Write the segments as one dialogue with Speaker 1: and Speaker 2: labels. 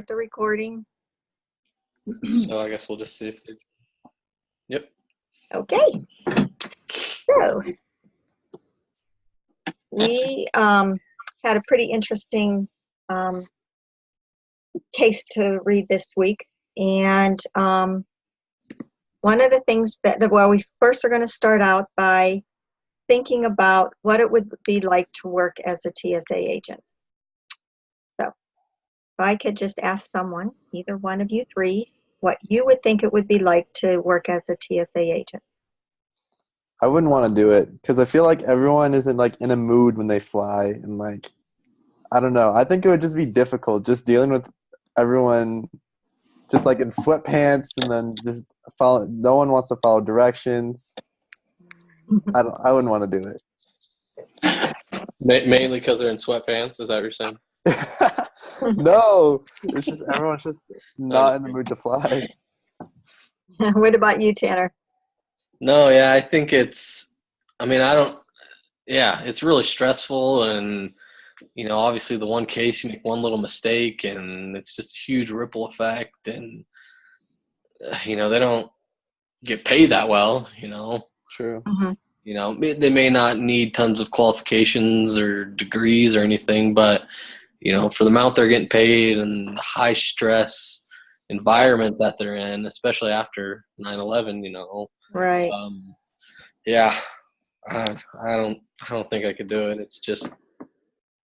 Speaker 1: the recording.
Speaker 2: So I guess we'll just see if they. Yep.
Speaker 1: Okay. So we had a pretty interesting case to read this week, and one of the things we first are going to start out by thinking about what it would be like to work as a TSA agent. So if I could just ask someone, either one of you three, what you would think it would be like to work as a TSA agent.
Speaker 3: I wouldn't want to do it because I feel like everyone isn't like in a mood when they fly, and like I don't know. I think it would just be difficult just dealing with everyone just like in sweatpants and then just follow. No one wants to follow directions. I wouldn't want to do it.
Speaker 2: Mainly because they're in sweatpants. Is that what you're saying?
Speaker 3: No, it's just everyone's just not in the mood to fly.
Speaker 1: What about you, Tanner?
Speaker 2: No, yeah, I think it's. I mean, I don't. Yeah, it's really stressful, and obviously the one case you make one little mistake, and it's just a huge ripple effect, and they don't get paid that well.
Speaker 3: True.
Speaker 1: Mm-hmm.
Speaker 2: They may not need tons of qualifications or degrees or anything, but for the amount they're getting paid and the high stress environment that they're in, especially after 9/11,
Speaker 1: Right.
Speaker 2: Yeah, I don't think I could do it. It's just,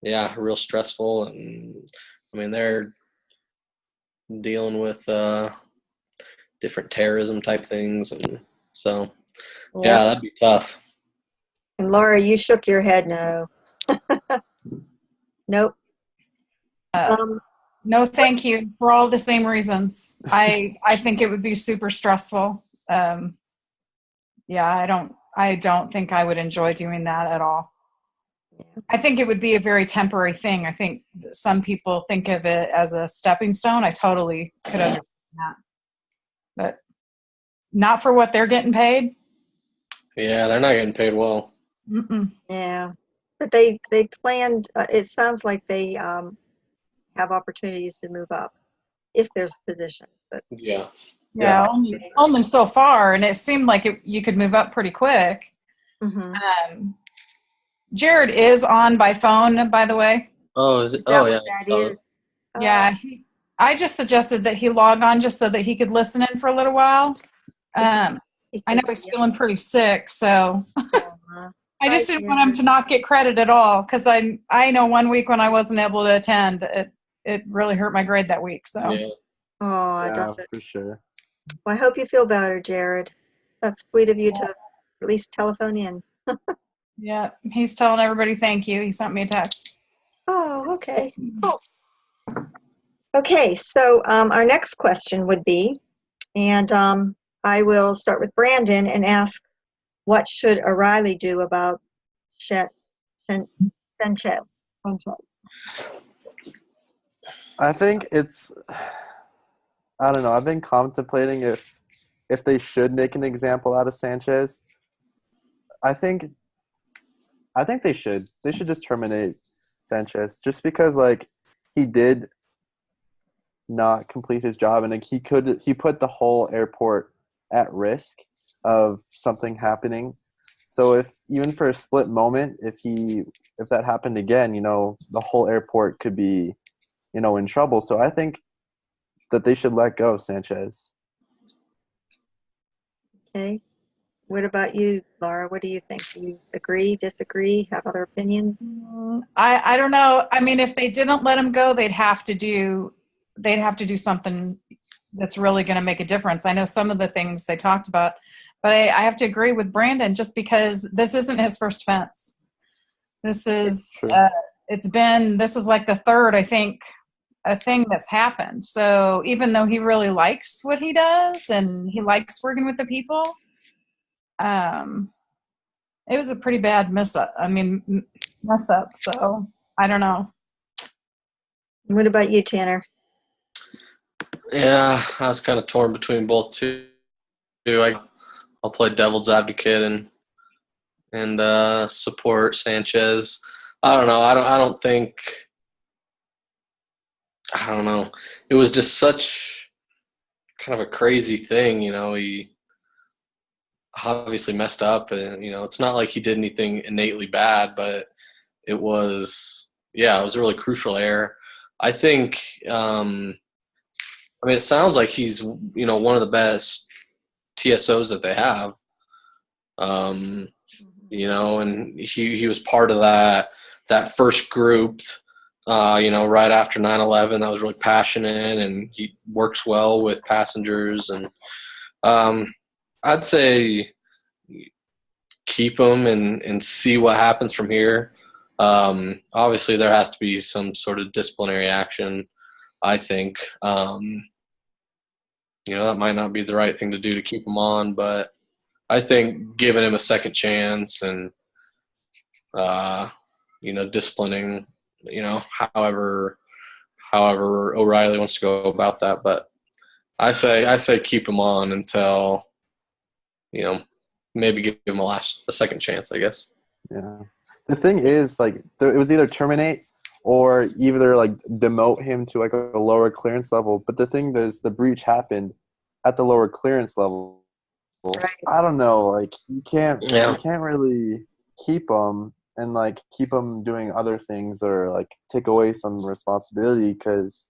Speaker 2: real stressful, and I mean they're dealing with different terrorism type things, and so yeah, that'd be tough.
Speaker 1: And Laura, you shook your head no. Nope.
Speaker 4: No, thank you for all the same reasons. I think it would be super stressful. I don't think I would enjoy doing that at all. I think it would be a very temporary thing. I think some people think of it as a stepping stone. I totally could understand that, but not for what they're getting paid.
Speaker 2: Yeah, they're not getting paid well.
Speaker 4: Mm-mm.
Speaker 1: Yeah, but they planned. It sounds like they have opportunities to move up if there's positions. But
Speaker 2: Yeah.
Speaker 4: Only so far, and it seemed like you could move up pretty quick.
Speaker 1: Mm-hmm.
Speaker 4: Jared is on by phone, by the way.
Speaker 2: Oh, is it?
Speaker 1: Is that
Speaker 2: Oh, yeah.
Speaker 1: what that is?
Speaker 4: Yeah, I just suggested that he log on just so that he could listen in for a little while. I know he's feeling pretty sick, so I just didn't want him to not get credit at all, because I know one week when I wasn't able to attend, it really hurt my grade that week. So.
Speaker 2: Yeah.
Speaker 1: Oh, it does it.
Speaker 3: For sure.
Speaker 1: Well, I hope you feel better, Jared. That's sweet of you to at least telephone in.
Speaker 4: Yeah, he's telling everybody thank you. He sent me a text.
Speaker 1: Oh, okay. Oh. Okay, so our next question would be, and I will start with Brandon and ask, what should O'Reilly do about Sanchez?
Speaker 3: I think I don't know. I've been contemplating if they should make an example out of Sanchez. I think they should. They should just terminate Sanchez just because like he did not complete his job, and like he put the whole airport at risk of something happening. So if even for a split moment, if that happened again, the whole airport could be, in trouble. So I think that they should let go of Sanchez.
Speaker 1: Okay. What about you, Laura? What do you think? Do you agree, disagree, have other opinions?
Speaker 4: I don't know. I mean, if they didn't let him go, they'd have to do something that's really going to make a difference. I know some of the things they talked about, but I have to agree with Brandon just because this isn't his first offense. This is this is like the third, I think, a thing that's happened. So even though he really likes what he does and he likes working with the people, it was a pretty bad mess up. So I don't know.
Speaker 1: What about you, Tanner?
Speaker 2: Yeah, I was kind of torn between both two. I'll play devil's advocate and support Sanchez. I don't know. I don't think. I don't know. It was just such kind of a crazy thing, he obviously messed up, and it's not like he did anything innately bad, but it was, yeah, it was a really crucial error. I think, it sounds like he's, one of the best TSOs that they have. Um, and he was part of that first group, right after 9/11, that was really passionate, and he works well with passengers. And I'd say keep him and see what happens from here. Obviously, there has to be some sort of disciplinary action, I think. That might not be the right thing to do to keep him on, but I think giving him a second chance and disciplining, however O'Reilly wants to go about that. But I say keep him on until, maybe give him a second chance, I guess.
Speaker 3: Yeah. The thing is, like, it was either terminate or either like demote him to like a lower clearance level. But the thing is, the breach happened at the lower clearance level.
Speaker 1: Right.
Speaker 3: I don't know. Like, you can't really keep him and like keep him doing other things or like take away some responsibility, because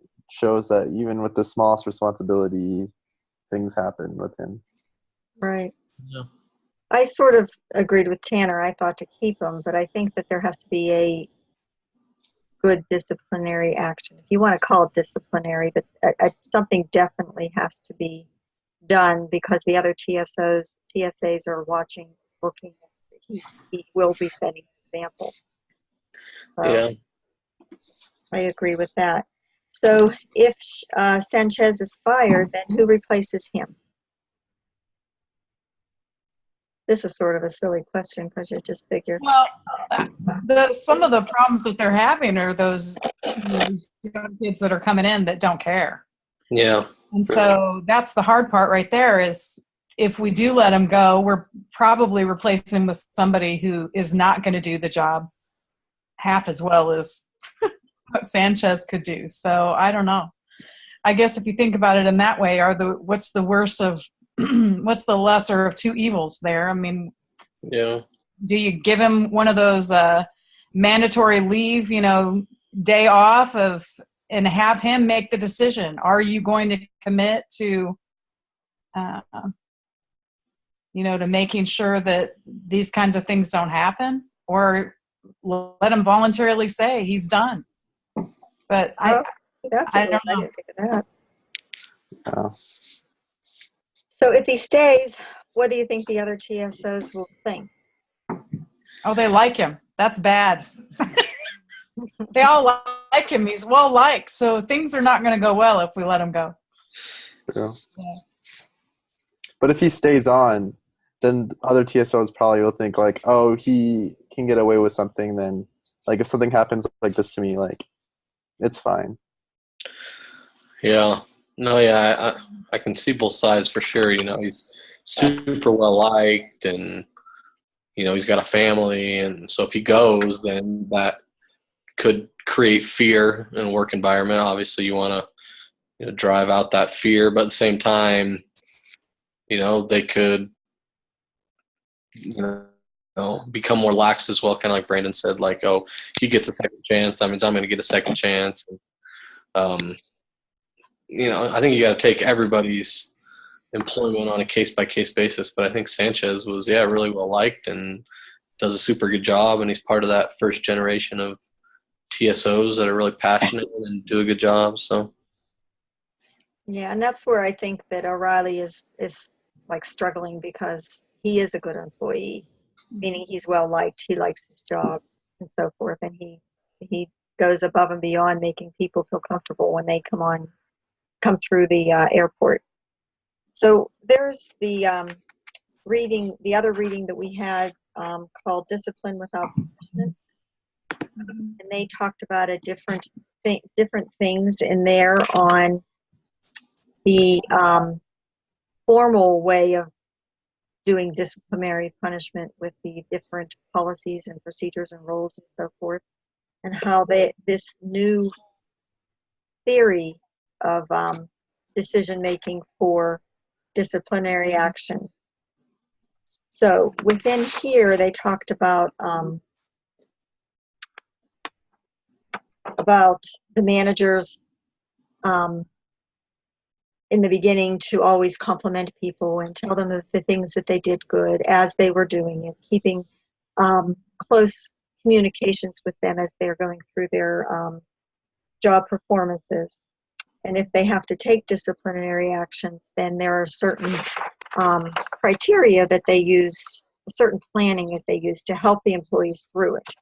Speaker 3: it shows that even with the smallest responsibility, things happen with him.
Speaker 1: Right.
Speaker 2: Yeah.
Speaker 1: I sort of agreed with Tanner. I thought to keep him, but I think that there has to be a good disciplinary action, if you want to call it disciplinary, but something definitely has to be done, because the other TSAs are watching, looking. He will be setting an example. So
Speaker 2: Yeah.
Speaker 1: I agree with that. So if Sanchez is fired, then who replaces him? This is sort of a silly question, because you just figure.
Speaker 4: Well, some of the problems that they're having are those young kids that are coming in that don't care.
Speaker 2: Yeah.
Speaker 4: And so that's the hard part right there, is if we do let him go, we're probably replacing him with somebody who is not going to do the job half as well as what Sanchez could do. So I don't know. I guess if you think about it in that way, what's the worst of what's the lesser of two evils there? I mean,
Speaker 2: yeah.
Speaker 4: Do you give him one of those mandatory leave, day off and have him make the decision? Are you going to commit to, to making sure that these kinds of things don't happen, or let him voluntarily say he's done? But I don't know.
Speaker 1: I didn't think of that.
Speaker 3: Oh.
Speaker 1: So if he stays, what do you think the other TSOs will think?
Speaker 4: Oh, they like him. That's bad. They all like him. He's well liked. So things are not going to go well if we let him go.
Speaker 3: True. Yeah. But if he stays on, then other TSOs probably will think like, oh, he can get away with something. Then, like, if something happens like this to me, like, it's fine.
Speaker 2: Yeah. No, yeah, I can see both sides for sure. He's super well liked, and he's got a family, and so if he goes, then that could create fear in a work environment. Obviously, you want to drive out that fear, but at the same time, they could become more lax as well, kind of like Brandon said, like, oh, he gets a second chance, that means I'm going to get a second chance. And, I think you got to take everybody's employment on a case-by-case basis, but I think Sanchez was, really well liked and does a super good job, and he's part of that first generation of TSOs that are really passionate and do a good job. So
Speaker 1: yeah, and that's where I think that O'Reilly is like struggling, because he is a good employee, meaning he's well liked, he likes his job and so forth, and he goes above and beyond making people feel comfortable when they come through the airport. So there's the other reading that we had called Discipline Without Punishment, and they talked about different things in there on the formal way of doing disciplinary punishment with the different policies and procedures and rules and so forth, and how this new theory of decision making for disciplinary action. So within here, they talked about the managers in the beginning to always compliment people and tell them of the things that they did good as they were doing it, keeping close communications with them as they're going through their job performances. And if they have to take disciplinary actions, then there are certain criteria that they use, certain planning that they use to help the employees through it.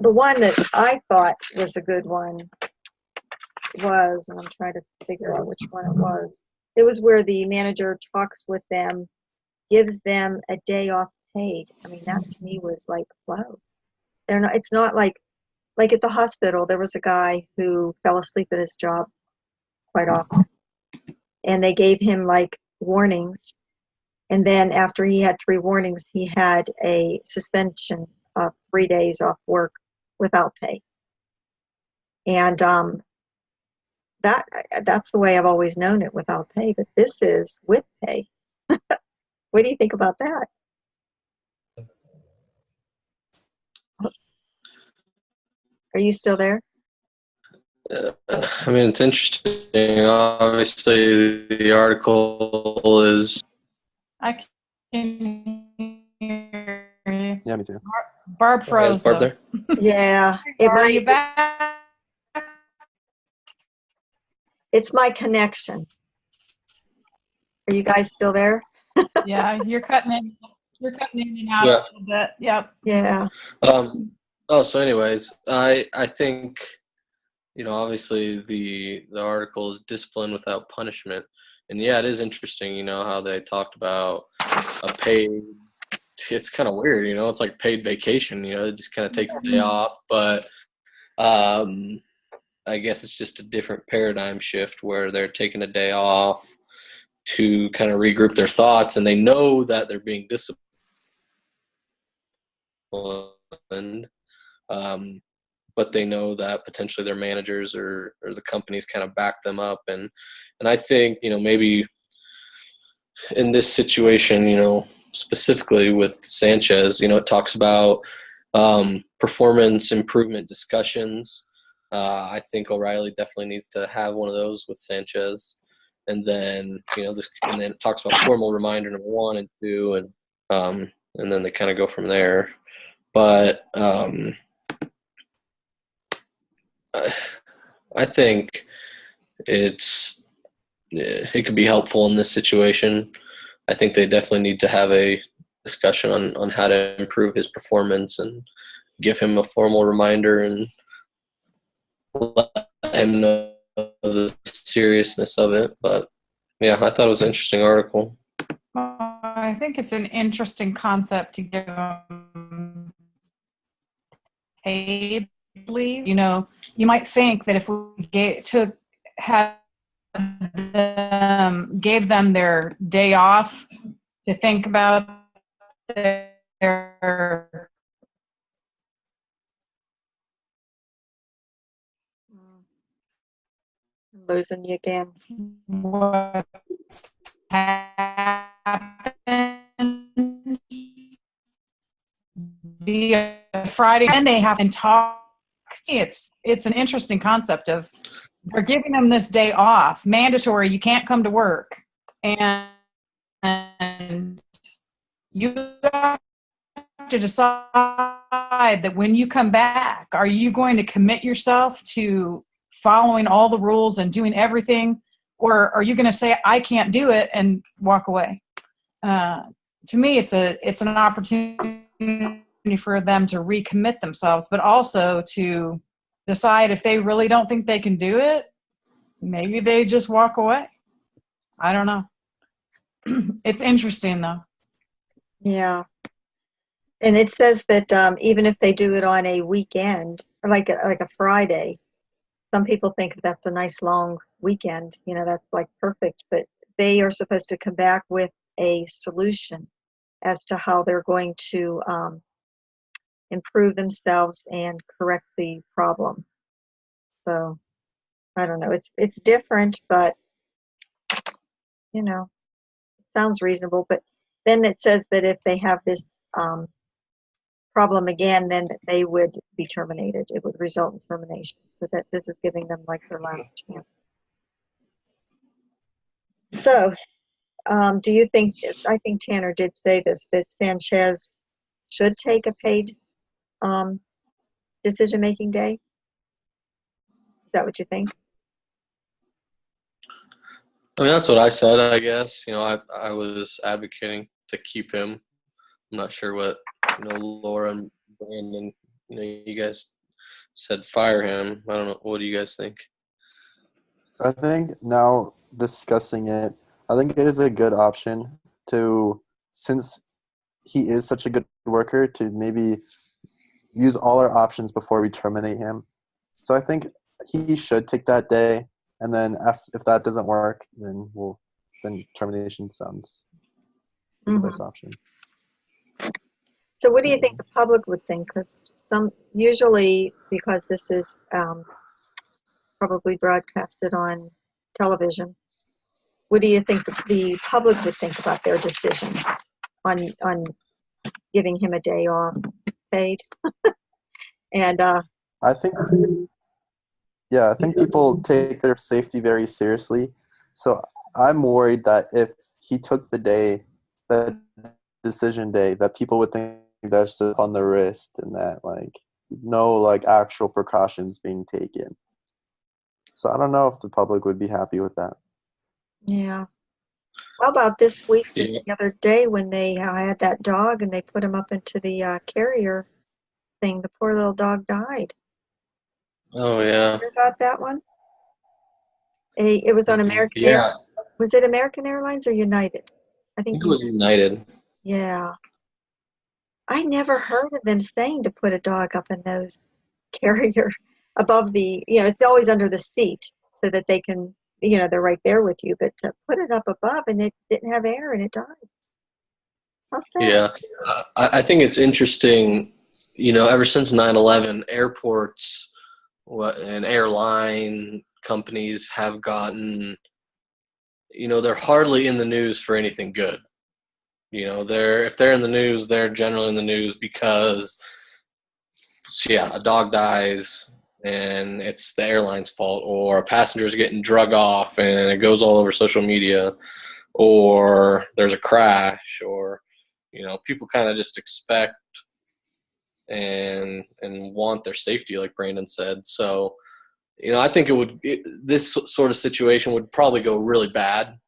Speaker 1: The one that I thought was a good one was, and I'm trying to figure out which one it was where the manager talks with them, gives them a day off paid. I mean, that to me was like, wow. It's not like at the hospital, there was a guy who fell asleep at his job quite often. And they gave him like warnings. And then after he had 3 warnings, he had a suspension of 3 days off work without pay. And that's the way I've always known it, without pay. But this is with pay. What do you think about that? Are you still there?
Speaker 2: I mean, it's interesting. Obviously, the article is.
Speaker 4: I can hear you.
Speaker 3: Yeah, me too.
Speaker 4: Barb froze,
Speaker 2: Barb
Speaker 4: though.
Speaker 2: there?
Speaker 1: Yeah.
Speaker 4: Are you back?
Speaker 1: It's my connection. Are you guys still there?
Speaker 4: Yeah, you're cutting in. You're cutting in and out
Speaker 2: Yeah.
Speaker 4: a little bit. Yep.
Speaker 1: Yeah.
Speaker 2: So anyways, I think, obviously the article is discipline without punishment. And yeah, it is interesting, how they talked about a paid, it's kind of weird, it's like paid vacation, it just kind of takes the day off. But I guess it's just a different paradigm shift where they're taking a day off to kind of regroup their thoughts, and they know that they're being disciplined. But they know that potentially their managers or the companies kind of back them up. And I think, maybe in this situation, specifically with Sanchez, it talks about performance improvement discussions. I think O'Reilly definitely needs to have one of those with Sanchez. And then, and then it talks about formal reminder number 1 and 2, and then they kind of go from there. But I think it could be helpful in this situation. I think they definitely need to have a discussion on how to improve his performance and give him a formal reminder and let him know the seriousness of it. But yeah, I thought it was an interesting article.
Speaker 4: I think it's an interesting concept to give them paid leave. You might think that if we gave them their day off to think about their
Speaker 1: I'm losing you again.
Speaker 4: what's happened via Friday, and they have to talk. It's an interesting concept of they're giving them this day off, mandatory. You can't come to work, and you have to decide that when you come back, are you going to commit yourself to following all the rules and doing everything, or are you going to say I can't do it and walk away? To me, it's an opportunity for them to recommit themselves, but also to decide if they really don't think they can do it, maybe they just walk away. I don't know. It's interesting though.
Speaker 1: Yeah. And it says that even if they do it on a weekend, like a Friday, some people think that's a nice long weekend, that's like perfect, but they are supposed to come back with a solution as to how they're going to improve themselves and correct the problem. So I don't know. It's different, but sounds reasonable. But then it says that if they have this problem again, then they would be terminated. It would result in termination. So that this is giving them like their last chance. So, do you think? I think Tanner did say this, that Sanchez should take a paid decision-making day. Is that what you think?
Speaker 2: I mean, that's what I said, I guess. I was advocating to keep him. I'm not sure what, Laura and Brandon, you guys said fire him. I don't know. What do you guys think?
Speaker 3: I think now discussing it, I think it is a good option to, since he is such a good worker, to maybe use all our options before we terminate him. So I think he should take that day, and then if that doesn't work, then termination sounds like the best option.
Speaker 1: So what do you think the public would think? Because usually, because this is probably broadcasted on television, what do you think the public would think about their decision on giving him a day off paid? And
Speaker 3: I think people take their safety very seriously. So I'm worried that if he took the decision day, that people would think that's just on the wrist and that no actual precautions being taken. So I don't know if the public would be happy with that.
Speaker 1: yeah. How about this week,
Speaker 2: Yeah.
Speaker 1: the other day when they had that dog and they put him up into the carrier thing? The poor little dog died.
Speaker 2: Oh, yeah.
Speaker 1: Hear about that one? It was on American Air.
Speaker 2: Yeah.
Speaker 1: Was it American Airlines or United? I
Speaker 2: I
Speaker 1: think
Speaker 2: think it was United.
Speaker 1: Yeah. I never heard of them saying to put a dog up in those carrier above it's always under the seat so that they can, they're right there with you. But to put it up above and it didn't have air and it died. How sad.
Speaker 2: Yeah. I think it's interesting, ever since 9/11, airports and airline companies have gotten, they're hardly in the news for anything good. If they're in the news, they're generally in the news because, a dog dies and it's the airline's fault, or a passenger's getting drug off and it goes all over social media, or there's a crash, or, people kind of just expect and want their safety, like Brandon said. So, I think this sort of situation would probably go really bad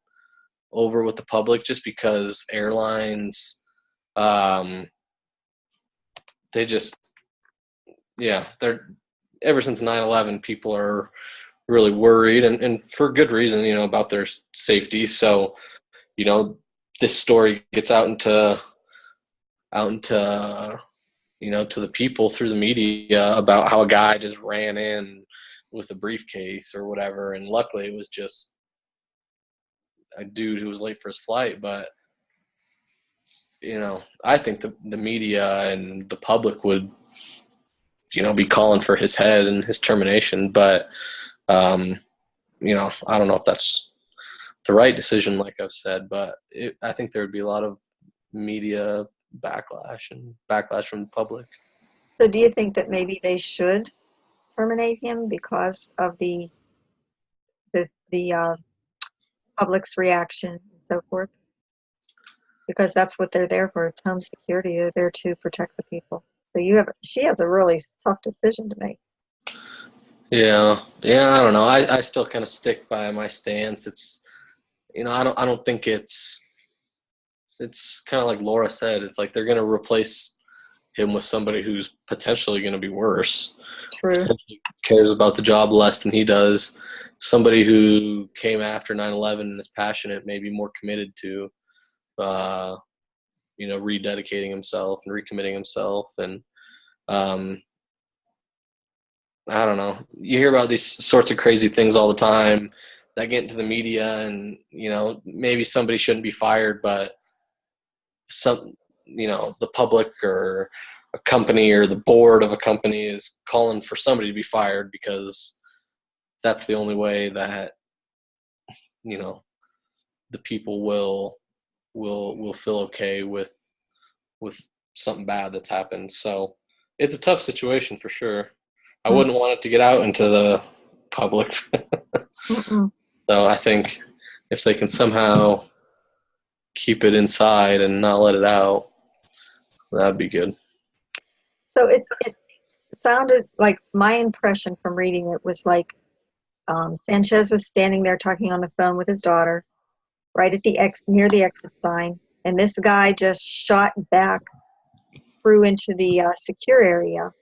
Speaker 2: over with the public, just because airlines, they're ever since 9/11, people are really worried and for good reason, about their safety. So, this story gets out into to the people through the media about how a guy just ran in with a briefcase or whatever, and luckily it was just a dude who was late for his flight. But I think the media and the public would be calling for his head and his termination. But I don't know if that's the right decision, like I've said, but I think there would be a lot of media backlash from the public.
Speaker 1: So do you think that maybe they should terminate him because of the public's reaction and so forth? Because that's what they're there for. It's home security. They're there to protect the people. So she has a really tough decision to make.
Speaker 2: Yeah, I don't know. I still kind of stick by my stance. It's I don't think it's kind of like Laura said. It's like they're going to replace him with somebody who's potentially going to be worse.
Speaker 1: True.
Speaker 2: Potentially cares about the job less than he does. Somebody who came after 9/11 and is passionate, maybe more committed to, rededicating himself and recommitting himself. And I don't know. You hear about these sorts of crazy things all the time that get into the media, and maybe somebody shouldn't be fired, but the public or a company or the board of a company is calling for somebody to be fired because that's the only way that, you know, the people will feel okay with something bad that's happened. So it's a tough situation for sure. I wouldn't want it to get out into the public.
Speaker 1: Mm-mm.
Speaker 2: So I think if they can somehow keep it inside and not let it out, that'd be good.
Speaker 1: So it sounded like my impression from reading it was like Sanchez was standing there talking on the phone with his daughter, right at the near the exit sign, and this guy just shot back through into the secure area.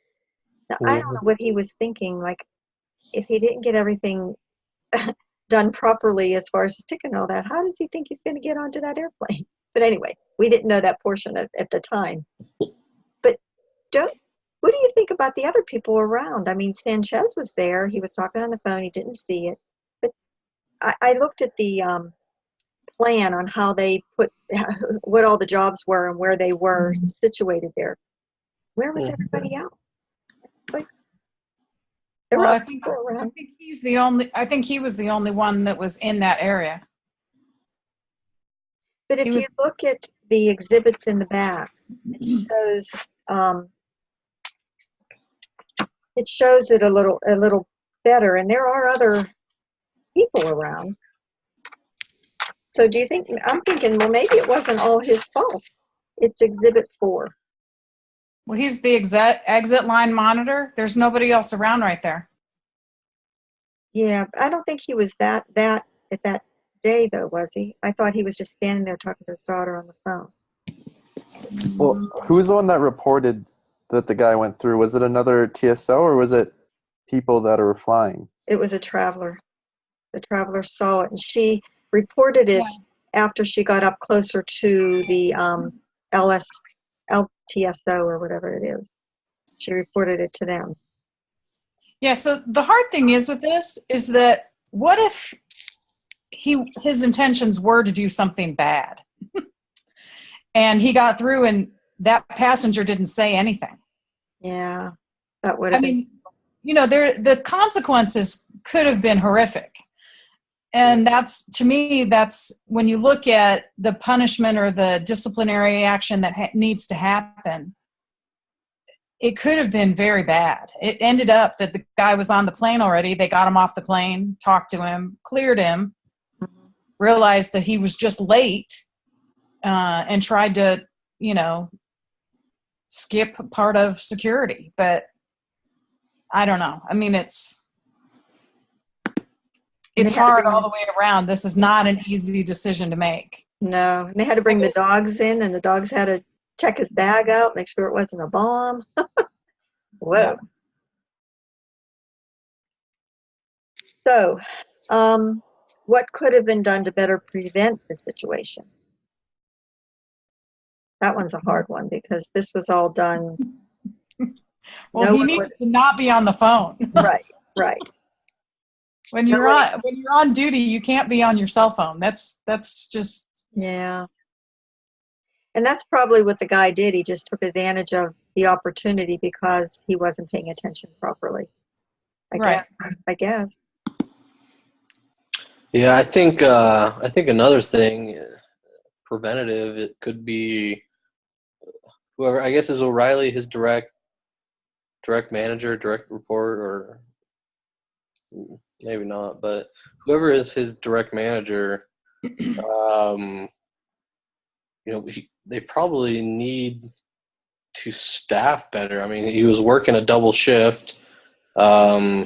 Speaker 1: Now, I don't know what he was thinking. Like, if he didn't get everything done properly as far as his ticket and all that, how does he think he's going to get onto that airplane? But anyway, we didn't know that portion at the time. But what do you think about the other people around? I mean, Sanchez was there. He was talking on the phone. He didn't see it. But I looked at the plan on how they put what all the jobs were and where they were situated there. Where was everybody else? Like, there were
Speaker 4: Well,
Speaker 1: other people around.
Speaker 4: I think he was the only one that was in that area.
Speaker 1: But if
Speaker 4: He was-
Speaker 1: you look at the exhibits in the back, it shows it a little better, and there are other people around. So do you think, I'm thinking, well, maybe it wasn't all his fault. It's exhibit 4.
Speaker 4: Well, he's the exit line monitor. There's nobody else around right there.
Speaker 1: Yeah, I don't think he was that at that day though, was he? I thought he was just standing there talking to his daughter on the phone.
Speaker 3: Well, who's the one that reported that the guy went through? Was it another TSO or was it people that are flying?
Speaker 1: It was a traveler. The traveler saw it, and she reported it after she got up closer to the LTSO or whatever it is. She reported it to them.
Speaker 4: Yeah, so the hard thing is with this is that what if his intentions were to do something bad and he got through and that passenger didn't say anything?
Speaker 1: Yeah, that would have been.
Speaker 4: mean, you know, the consequences could have been horrific. And to me, that's when you look at the punishment or the disciplinary action that needs to happen, it could have been very bad. It ended up that the guy was on the plane already. They got him off the plane, talked to him, cleared him, realized that he was just late, and tried to, you know, skip part of security. But I don't know. I mean, it's hard all the way around. This is not an easy decision to make.
Speaker 1: No, and they had to bring the dogs in, and the dogs had to check his bag out, make sure it wasn't a bomb. Whoa.
Speaker 4: Yeah.
Speaker 1: So, what could have been done to better prevent the situation? That one's a hard one because this was all done.
Speaker 4: Well, he needed to not be on the phone.
Speaker 1: Right.
Speaker 4: When you're on duty, you can't be on your cell phone. That's just.
Speaker 1: Yeah. And that's probably what the guy did. He just took advantage of the opportunity because he wasn't paying attention properly. I guess.
Speaker 2: Yeah, I think another thing, preventative, it could be whoever, I guess, is O'Reilly his direct manager, direct report, or maybe not, but whoever is his direct manager, you know, they probably need to staff better. I mean, he was working a double shift, so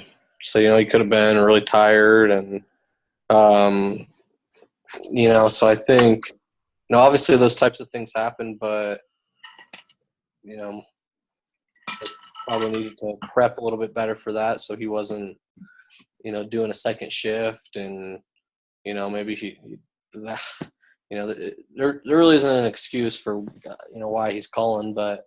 Speaker 2: you know he could have been really tired, and you know, so I think, you know, obviously those types of things happen, but you know, probably needed to prep a little bit better for that, so he wasn't, you know, doing a second shift, and you know, maybe you know, there really isn't an excuse for, you know, why he's calling, but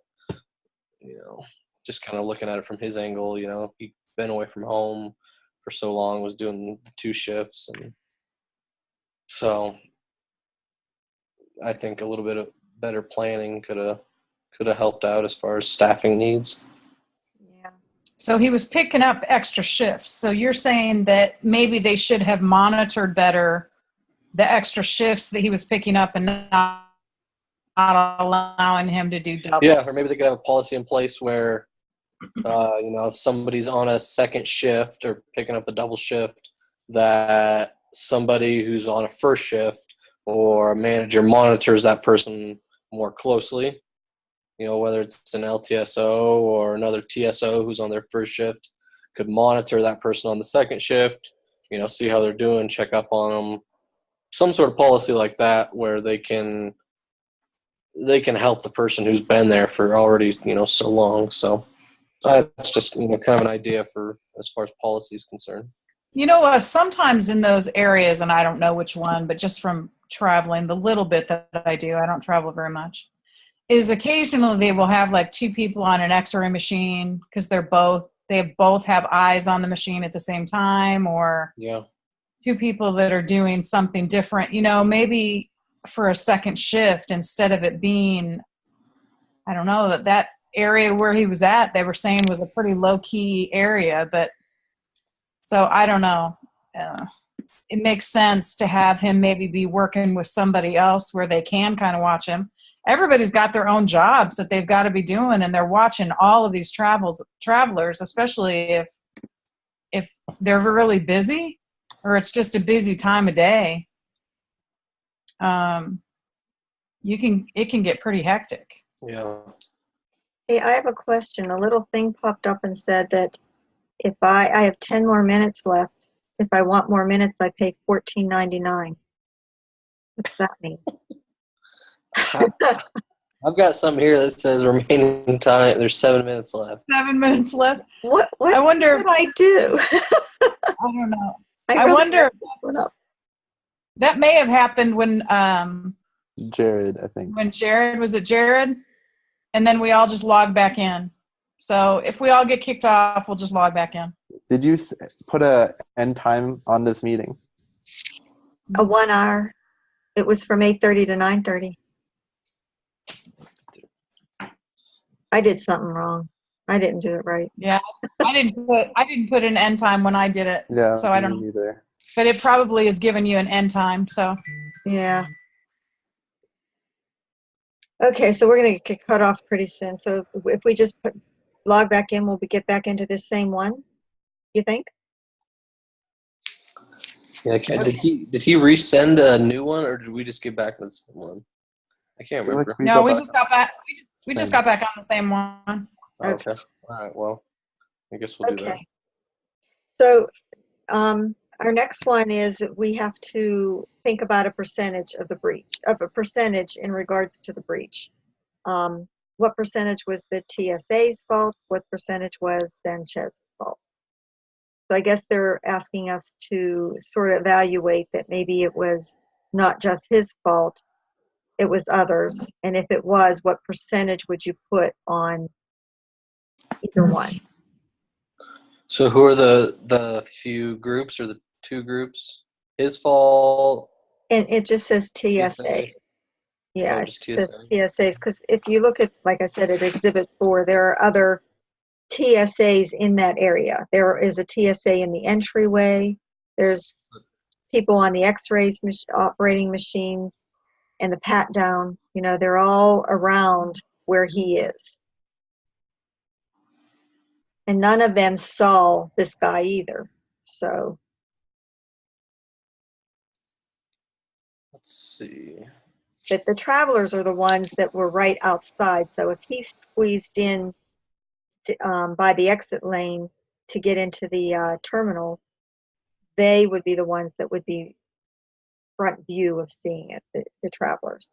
Speaker 2: you know, just kind of looking at it from his angle, you know, he'd been away from home for so long, was doing the 2 shifts, and so I think a little bit of better planning could have could have helped out as far as staffing needs.
Speaker 1: Yeah.
Speaker 4: So he was picking up extra shifts. So you're saying that maybe they should have monitored better the extra shifts that he was picking up and not allowing him to do doubles.
Speaker 2: Yeah, or maybe they could have a policy in place where, if somebody's on a second shift or picking up a double shift, that somebody who's on a first shift or a manager monitors that person more closely. Whether it's an LTSO or another TSO who's on their first shift, could monitor that person on the second shift, see how they're doing, check up on them. Some sort of policy like that where they can help the person who's been there for already, so long. So that's just, kind of an idea for as far as policy is concerned.
Speaker 4: Sometimes in those areas, and I don't know which one, but just from traveling, the little bit that I do, I don't travel very much, is occasionally they will have like two people on an X-ray machine because they both have eyes on the machine at the same time, or two people that are doing something different, maybe for a second shift, instead of it being, I don't know, that area where he was at, they were saying was a pretty low key area, but so I don't know. It makes sense to have him maybe be working with somebody else where they can kind of watch him. Everybody's got their own jobs that they've got to be doing, and they're watching all of these travelers, especially if they're really busy or it's just a busy time of day. It can get pretty hectic.
Speaker 2: Yeah.
Speaker 1: Hey, I have a question. A little thing popped up and said that if I have 10 more minutes left, if I want more minutes, I pay $14.99. What's that mean?
Speaker 2: I've got something here that says remaining time. There's 7 minutes left.
Speaker 4: 7 minutes left.
Speaker 1: What
Speaker 4: I wonder.
Speaker 1: did I do?
Speaker 4: I don't know. I
Speaker 1: really
Speaker 4: wonder.
Speaker 1: went up.
Speaker 4: That may have happened when
Speaker 3: Jared, I think.
Speaker 4: When Jared was at Jared, and then we all just logged back in. So if we all get kicked off, we'll just log back in.
Speaker 3: Did you put a end time on this meeting?
Speaker 1: A 1 hour. It was from 8:30 to 9:30. I did something wrong. I didn't do it right.
Speaker 4: Yeah, I didn't put an end time when I did it.
Speaker 3: Yeah.
Speaker 4: So I don't know.
Speaker 3: Either.
Speaker 4: But it probably is giving you an end time. So
Speaker 1: Yeah. Okay, so we're going to get cut off pretty soon. So if we just log back in, will we get back into this same one? You think?
Speaker 2: Yeah. Okay. Did he resend a new one, or did we just get back to the same one? I can't remember.
Speaker 4: no, we just got back. We just got back on the same one.
Speaker 2: Oh, okay. All right. Well, I guess we'll do that.
Speaker 1: Okay. So our next one is that we have to think about a percentage of the breach, of a percentage in regards to the breach. What percentage was the TSA's fault? What percentage was Sanchez's fault? So I guess they're asking us to sort of evaluate that maybe it was not just his fault, it was others. And if it was, what percentage would you put on either one?
Speaker 2: So who are the few groups or the two groups? His fault.
Speaker 1: And it just says TSA. Yeah,
Speaker 2: Oh,
Speaker 1: it
Speaker 2: just
Speaker 1: says
Speaker 2: TSA.
Speaker 1: TSAs. Because if you look at, like I said, at Exhibit 4, there are other TSAs in that area. There is a TSA in the entryway. There's people on the X-rays operating machines and the pat down. You know, they're all around where he is. And none of them saw this guy either. So
Speaker 2: Let's see.
Speaker 1: but the travelers are the ones that were right outside. So if he squeezed in to, by the exit lane to get into the terminal, they would be the ones that would be front view of seeing it, the travelers.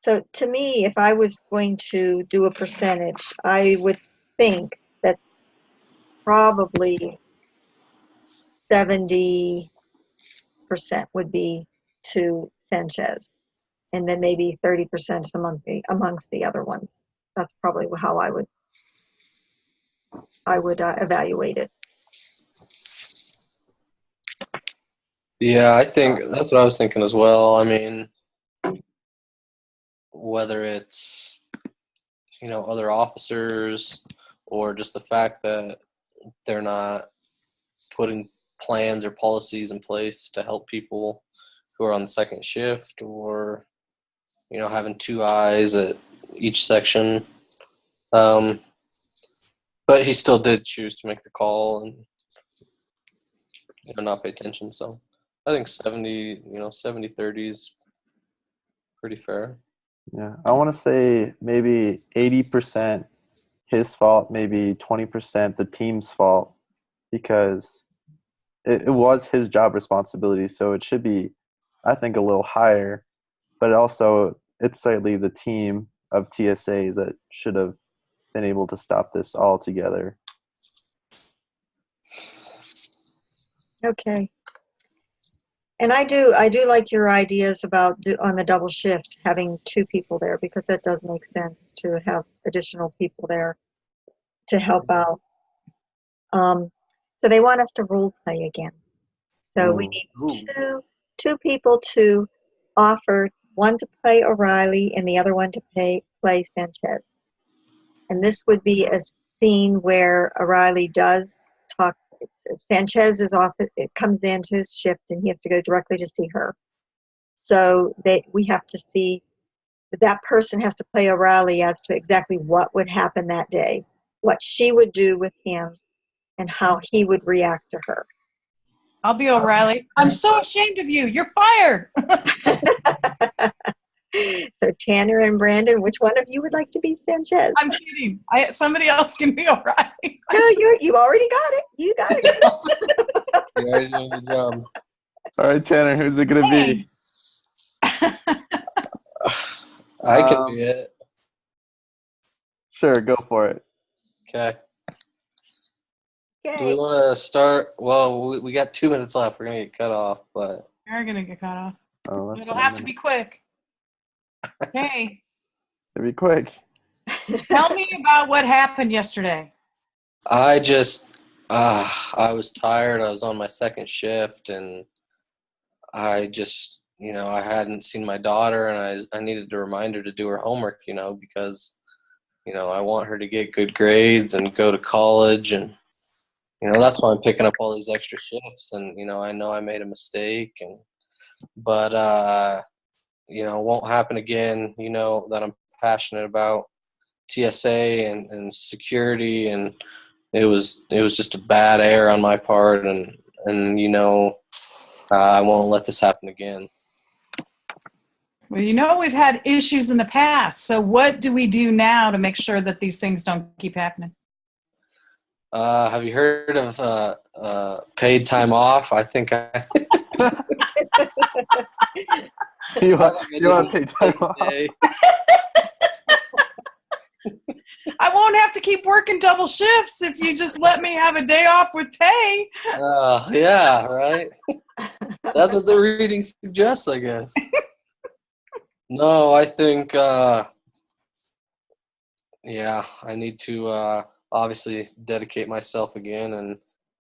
Speaker 1: So to me, if I was going to do a percentage, I would think that probably 70% would be to Sanchez, and then maybe 30% amongst the other ones. That's probably how I would evaluate it.
Speaker 2: Yeah, I think that's what I was thinking as well. I mean, whether it's, other officers or just the fact that they're not putting plans or policies in place to help people who are on the second shift, or, having two eyes at each section. But he still did choose to make the call and not pay attention. So I think 70-30 is pretty fair.
Speaker 3: Yeah, I want to say maybe 80% his fault, maybe 20% the team's fault, because it was his job responsibility. So it should be, I think, a little higher. But also, it's slightly the team of TSAs that should have been able to stop this altogether.
Speaker 1: Okay. And I do like your ideas about on the double shift, having two people there, because that does make sense to have additional people there to help out. So they want us to role play again. So we need two people to offer, one to play O'Reilly and the other one to play Sanchez. And this would be a scene where O'Reilly does talk. Sanchez is off. It comes into his shift, and he has to go directly to see her. So we have to see that person has to play O'Reilly as to exactly what would happen that day, what she would do with him, and how he would react to her.
Speaker 4: I'll be O'Reilly. I'm so ashamed of you. You're fired.
Speaker 1: So Tanner and Brandon, which one of you would like to be Sanchez?
Speaker 4: I'm kidding. Somebody else can be O'Reilly.
Speaker 1: No, you already got it. You got it.
Speaker 2: You already doing the job.
Speaker 3: All right, Tanner, who's it going to be?
Speaker 2: I can be it.
Speaker 3: Sure, go for it.
Speaker 2: Okay.
Speaker 1: Okay.
Speaker 2: Do we want to start? Well, we got 2 minutes left. We're going to get cut off, but.
Speaker 4: You're going to get cut off.
Speaker 3: Oh,
Speaker 4: It'll have to be quick. Okay.
Speaker 3: It'll be quick.
Speaker 4: Tell me about what happened yesterday.
Speaker 2: I was tired. I was on my second shift, and I just, I hadn't seen my daughter, and I needed to remind her to do her homework, because, I want her to get good grades and go to college, and, that's why I'm picking up all these extra shifts, and, I know I made a mistake, but it won't happen again. That I'm passionate about TSA and security, and it was just a bad error on my part, and I won't let this happen again.
Speaker 4: Well, we've had issues in the past. So what do we do now to make sure that these things don't keep happening?
Speaker 2: Have you heard of paid time off? I think
Speaker 3: You want paid time off?
Speaker 4: I won't have to keep working double shifts if you just let me have a day off with pay.
Speaker 2: Yeah, right. That's what the reading suggests, I guess. No, I think, I need to obviously dedicate myself again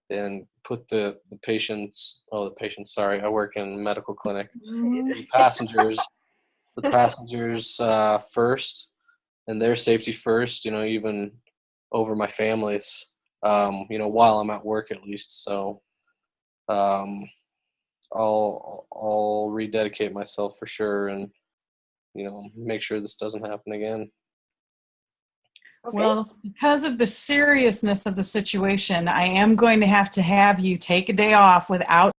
Speaker 2: and put the patients, sorry, I work in a medical clinic, the passengers first, and their safety first, even over my family's, while I'm at work at least. So I'll rededicate myself for sure, and make sure this doesn't happen again.
Speaker 1: Okay.
Speaker 4: Well, because of the seriousness of the situation, I am going to have you take a day off without